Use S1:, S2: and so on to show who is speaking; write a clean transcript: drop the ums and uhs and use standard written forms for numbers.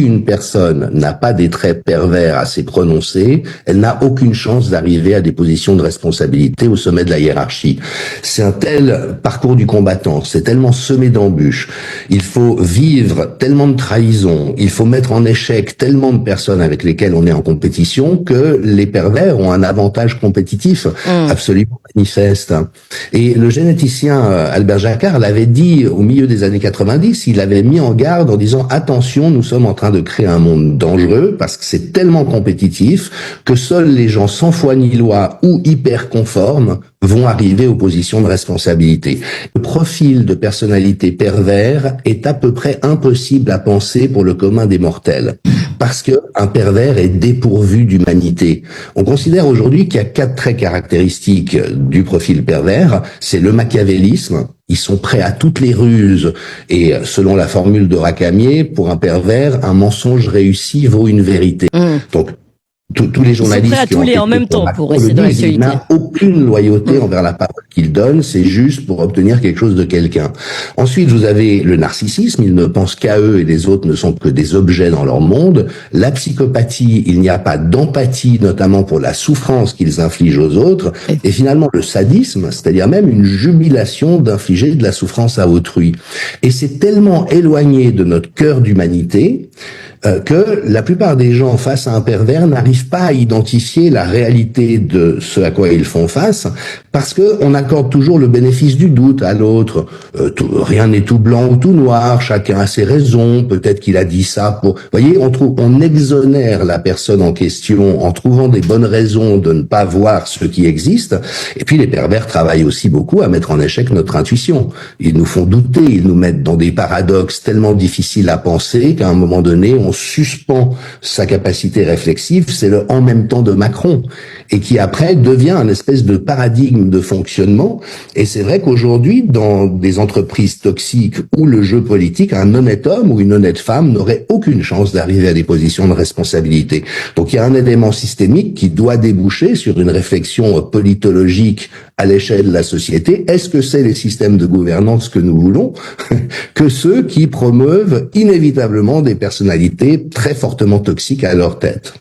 S1: une personne n'a pas des traits pervers assez prononcés, elle n'a aucune chance d'arriver à des positions de responsabilité au sommet de la hiérarchie. C'est un tel parcours du combattant, c'est tellement semé d'embûches. Il faut vivre tellement de trahisons, il faut mettre en échec tellement de personnes avec lesquelles on est en compétition que les pervers ont un avantage compétitif absolument manifeste. Et le généticien Albert Jacquard l'avait dit au milieu des années 90, il avait mis en garde en disant attention, nous sommes en train de créer un monde dangereux parce que c'est tellement compétitif que seuls les gens sans foi ni loi ou hyper conformes vont arriver aux positions de responsabilité. Le profil de personnalité pervers est à peu près impossible à penser pour le commun des mortels, parce que un pervers est dépourvu d'humanité. On considère aujourd'hui qu'il y a 4 traits caractéristiques du profil pervers. C'est le machiavélisme. Ils sont prêts à toutes les ruses. Et selon la formule de Racamier, pour un pervers, un mensonge réussi vaut une vérité. Donc, tous les journalistes
S2: qui ont été en même temps pour rester dans l'actualité.
S1: Il n'a aucune loyauté envers la parole qu'il donne, c'est juste pour obtenir quelque chose de quelqu'un. Ensuite, vous avez le narcissisme, ils ne pensent qu'à eux et les autres ne sont que des objets dans leur monde. La psychopathie, il n'y a pas d'empathie, notamment pour la souffrance qu'ils infligent aux autres. Et finalement, le sadisme, c'est-à-dire même une jubilation d'infliger de la souffrance à autrui. Et c'est tellement éloigné de notre cœur d'humanité que la plupart des gens face à un pervers n'arrivent pas à identifier la réalité de ce à quoi ils font face, parce que on accorde toujours le bénéfice du doute à l'autre. Rien n'est tout blanc ou tout noir, chacun a ses raisons, peut-être qu'il a dit ça pour... Vous voyez, on exonère la personne en question en trouvant des bonnes raisons de ne pas voir ce qui existe, et puis les pervers travaillent aussi beaucoup à mettre en échec notre intuition. Ils nous font douter, ils nous mettent dans des paradoxes tellement difficiles à penser qu'à un moment donné, on suspend sa capacité réflexive, c'est le « en même temps » de Macron, et qui après devient un espèce de paradigme de fonctionnement. Et c'est vrai qu'aujourd'hui, dans des entreprises toxiques où le jeu politique, un honnête homme ou une honnête femme n'aurait aucune chance d'arriver à des positions de responsabilité. Donc il y a un élément systémique qui doit déboucher sur une réflexion politologique à l'échelle de la société. Est-ce que c'est les systèmes de gouvernance que nous voulons que ceux qui promeuvent inévitablement des personnalités très fortement toxiques à leur tête?